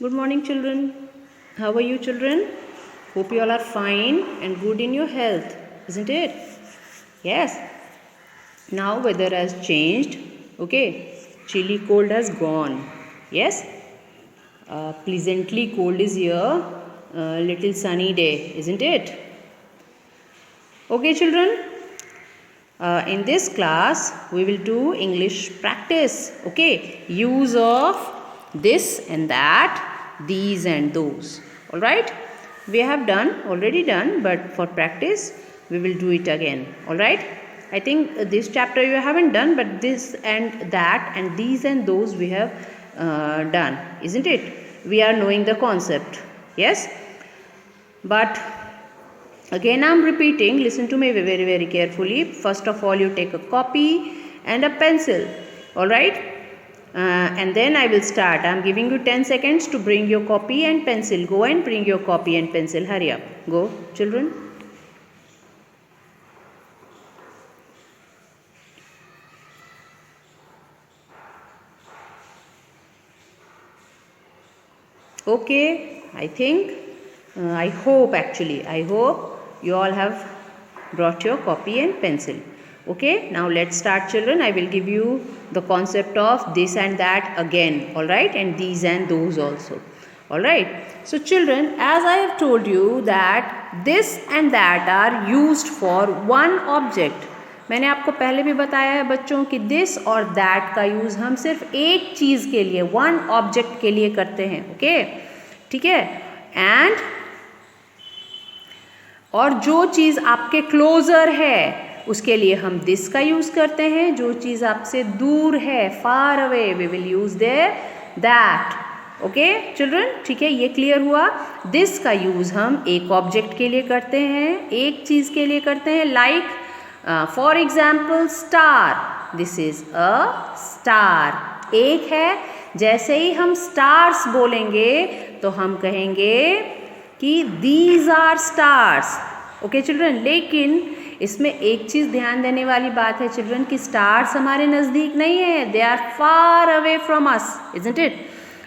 Good morning, children. How are you, children? Hope you all are fine and good in your health, isn't it? Yes. Now weather has changed. Okay. Chilly cold has gone. Yes. Pleasantly cold is here. Little sunny day, isn't it? Okay, children. In this class, we will do English practice. Okay. Use of this and that, these and those. Alright. We have already done, but for practice, we will do it again. Alright. I think this chapter you haven't done, but this and that and these and those we have done. Isn't it? We are knowing the concept. Yes. But again I am repeating, listen to me very, very carefully. First of all, you take a copy and a pencil. Alright. And then I will start. I am giving you 10 seconds to bring your copy and pencil. Go and bring your copy and pencil. Hurry up. Go, children. Okay. I hope you all have brought your copy and pencil. Okay, now let's start, children. I will give you the concept of this and that again, alright, and these and those also. Alright, so children, as I have told you that this and that are used for one object. मैंने आपको पहले भी बताया है बच्चों कि this और that का यूज़ हम सिर्फ एक चीज़ के लिए, one object के लिए करते हैं. ओके, ठीक है. एंड और जो चीज़ आपके क्लोजर है उसके लिए हम दिस का यूज़ करते हैं. जो चीज़ आपसे दूर है, far away, we will use there that. Okay children, ठीक है, ये क्लियर हुआ. दिस का यूज़ हम एक ऑब्जेक्ट के लिए करते हैं, एक चीज़ के लिए करते हैं. Like for example star. This is a star. एक है. जैसे ही हम स्टार्स बोलेंगे तो हम कहेंगे कि these are stars. Okay children, लेकिन इसमें एक चीज़ ध्यान देने वाली बात है चिल्ड्रन कि स्टार्स हमारे नज़दीक नहीं है. They are far away from us, isn't it.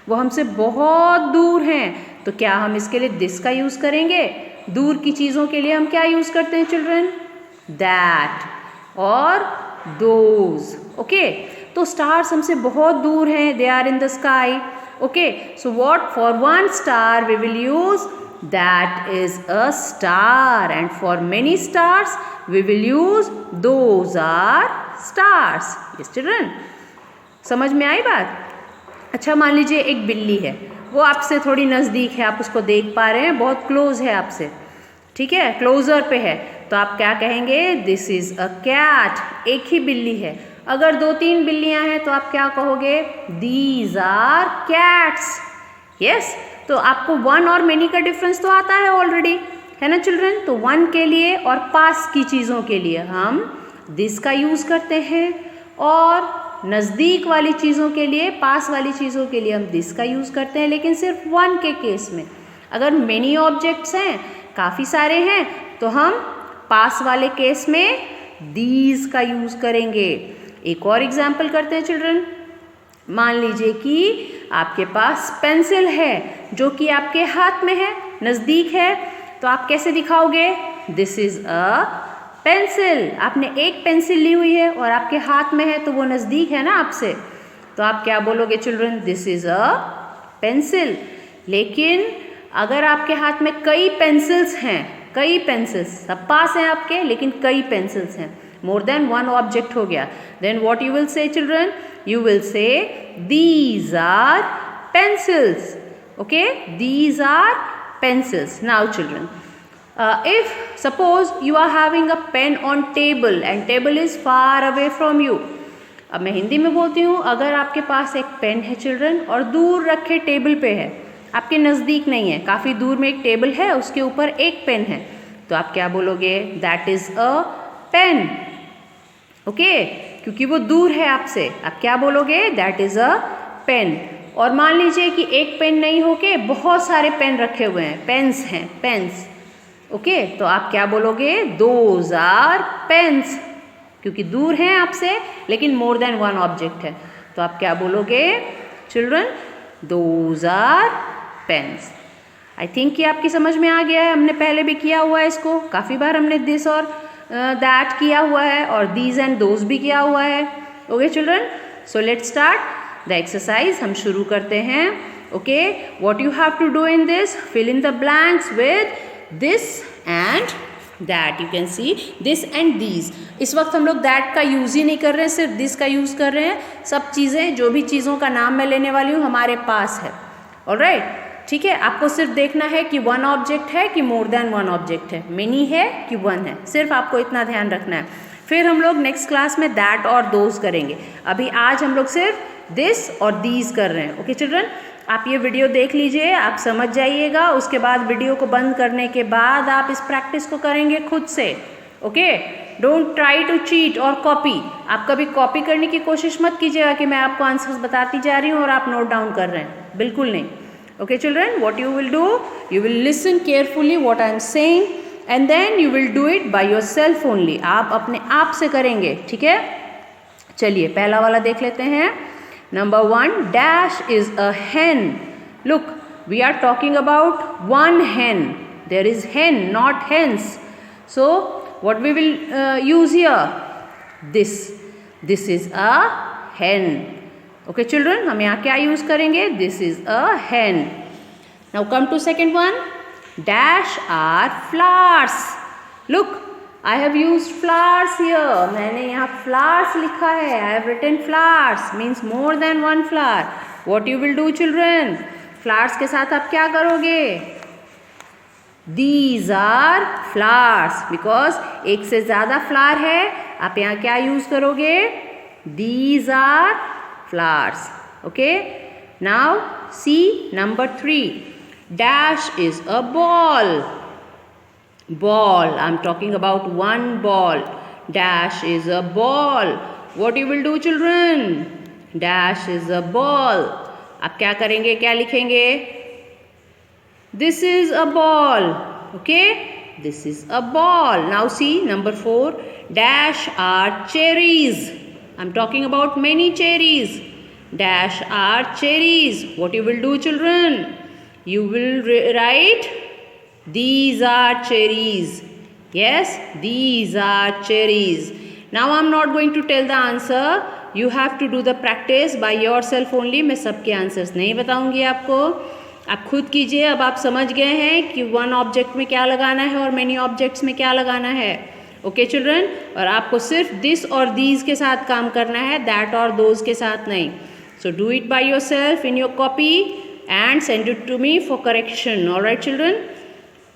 वो हमसे बहुत दूर हैं. तो क्या हम इसके लिए दिस का यूज़ करेंगे? दूर की चीज़ों के लिए हम क्या यूज़ करते हैं चिल्ड्रन? दैट और दोज. ओके, तो स्टार्स हमसे बहुत दूर हैं. They are in the sky. Okay, so what for one star we will use that is a star, and for many stars we will use those are stars. Yes children, समझ में आई बात? अच्छा, मान लीजिए एक बिल्ली है, वो आपसे थोड़ी नज़दीक है, आप उसको देख पा रहे हैं, बहुत क्लोज है आपसे, ठीक है, क्लोजर पे है. तो आप क्या कहेंगे? This is a cat. एक ही बिल्ली है. अगर 2-3 बिल्लियाँ हैं तो आप क्या कहोगे? These are cats. यस, तो आपको वन और मेनी का डिफरेंस तो आता है ऑलरेडी, है ना चिल्ड्रन. तो वन के लिए और पास की चीज़ों के लिए हम दिस का यूज़ करते हैं, और नज़दीक वाली चीज़ों के लिए, पास वाली चीज़ों के लिए हम दिस का यूज़ करते हैं, लेकिन सिर्फ वन के केस में. अगर मेनी ऑब्जेक्ट्स हैं, काफ़ी सारे हैं, तो हम पास वाले केस में दीज का यूज़ करेंगे. एक और एग्जाम्पल करते हैं चिल्ड्रन. मान लीजिए कि आपके पास पेंसिल है जो कि आपके हाथ में है, नज़दीक है. तो आप कैसे दिखाओगे? This is a pencil. आपने एक पेंसिल ली हुई है और आपके हाथ में है, तो वो नज़दीक है ना आपसे. तो आप क्या बोलोगे children? This is a pencil. लेकिन अगर आपके हाथ में कई पेंसिल्स हैं, कई पेंसिल्स सब पास हैं आपके, लेकिन कई पेंसिल्स हैं, more than one object हो गया, then what you will say children? You will say these are pencils. Okay, these are pencils. Now children, if suppose you are having a pen on table and table is far away from you. अब मैं हिंदी में बोलती हूँ. अगर आपके पास एक pen है children और दूर रखे टेबल पे है, आपके नज़दीक नहीं है, काफ़ी दूर में एक टेबल है, उसके ऊपर एक पेन है, तो आप क्या बोलोगे? That is a pen. Okay, क्योंकि वो दूर है आपसे. आप क्या बोलोगे? That is a pen. और मान लीजिए कि एक पेन नहीं होके बहुत सारे पेन रखे हुए हैं, पेन्स हैं, पेन्स. ओके, तो आप क्या बोलोगे? Those are pens. क्योंकि दूर हैं आपसे, लेकिन मोर देन वन ऑब्जेक्ट है. तो आप क्या बोलोगे children? Those are pens. I think कि आपकी समझ में आ गया है, हमने पहले भी किया हुआ है इसको, काफ़ी बार हमने दिस और दैट किया हुआ है और दीज एंड दोज भी किया हुआ है. Okay children, so let's start the exercise. हम शुरू करते हैं. Okay, what you have to do in this, fill in the blanks with this and that. You can see this and these. इस वक्त हम लोग दैट का यूज़ ही नहीं कर रहे हैं, सिर्फ दिस का यूज़ कर रहे हैं. सब चीज़ें, जो भी चीज़ों का नाम मैं लेने वाली हूँ, हमारे पास है. ऑलराइट, ठीक है. आपको सिर्फ देखना है कि वन ऑब्जेक्ट है कि मोर देन वन ऑब्जेक्ट है, मेनी है कि वन है, सिर्फ आपको इतना ध्यान रखना है. फिर हम लोग नेक्स्ट क्लास में दैट और दोज करेंगे. अभी आज हम लोग सिर्फ दिस और दीज कर रहे हैं. ओके चिल्ड्रन, आप ये वीडियो देख लीजिए, आप समझ जाइएगा. उसके बाद वीडियो को बंद करने के बाद आप इस प्रैक्टिस को करेंगे खुद से. Okay, don't try to cheat और कॉपी. आप कभी कॉपी करने की कोशिश मत कीजिएगा कि मैं आपको आंसर्स बताती जा रही हूँ और आप नोट डाउन कर रहे हैं, बिल्कुल नहीं. Okay children, what you will do, you will listen carefully what I am saying and then you will do it by yourself only. आप अपने आप से करेंगे, ठीक है. चलिए पहला वाला देख लेते हैं. Number 1, dash is a hen. Look, we are talking about one hen. There is hen, not hens. So what we will use here, this is a hen. Okay children, हम यहाँ क्या यूज करेंगे, this is a hen. Now come to second one. Dash are flowers. Look, I have use flowers here. मैंने यहाँ flowers लिखा है. I have written flowers means more than one flower. What you will do children, flowers के साथ आप क्या करोगे, these are flowers. Because एक से ज्यादा फ्लावर है, आप यहाँ क्या यूज करोगे, these are flowers. Okay, now see number 3. Dash is a ball. Ball, I'm talking about one ball. Dash is a ball. What you will do children, dash is a ball. आप क्या करेंगे, क्या लिखेंगे, this is a ball. Okay, this is a ball. Now see number 4. Dash are cherries. I'm talking about many cherries. Dash are cherries. What you will do children, you will write these are cherries. Yes, these are cherries. Now I'm not going to tell the answer. You have to do the practice by yourself only. मैं सबके answers नहीं बताऊंगी आपको, आप खुद कीजिए. अब आप समझ गए हैं कि वन ऑब्जेक्ट में क्या लगाना है और मेनी ऑब्जेक्ट्स में क्या लगाना है. ओके चिल्ड्रन, और आपको सिर्फ दिस और दीज के साथ काम करना है, दैट और दोज के साथ नहीं. So do it by yourself in your copy and send it to me for correction. Alright children,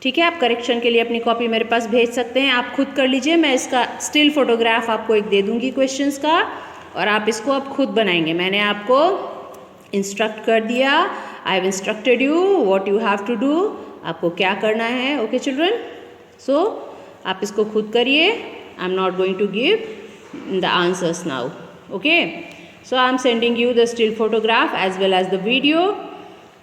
ठीक है. आप करेक्शन के लिए अपनी कॉपी मेरे पास भेज सकते हैं. आप खुद कर लीजिए. मैं इसका स्टिल फोटोग्राफ आपको एक दे दूंगी क्वेश्चंस का, और आप इसको अब खुद बनाएंगे. मैंने आपको इंस्ट्रक्ट कर दिया. I have instructed you what you have to do. आपको क्या करना है. ओके चिल्ड्रन, सो आप इसको खुद करिए. I am not going to give the answers now. Okay, so I am sending you the still photograph as well as the video.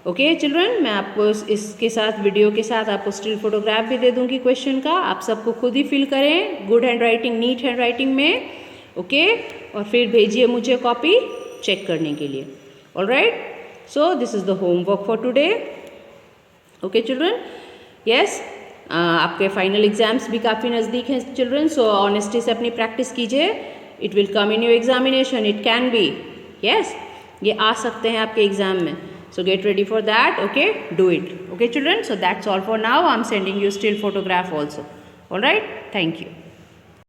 Okay children, मैं आपको इसके साथ, वीडियो के साथ आपको स्टिल फोटोग्राफ भी दे दूंगी क्वेश्चन का. आप सबको खुद ही फिल करें, good handwriting, neat handwriting में. ओके, और फिर भेजिए मुझे कॉपी चेक करने के लिए. Alright, so this is the homework for today. Okay children, yes, आपके फाइनल एग्जाम्स भी काफ़ी नज़दीक हैं चिल्ड्रन. सो ऑनेस्टी से अपनी प्रैक्टिस कीजिए. It will come in your examination, it can be, yes, ये आ सकते हैं आपके एग्जाम में. So get ready for that. Okay, do it. Okay children, so that's all for now. I'm sending you still photograph also. All right, thank you.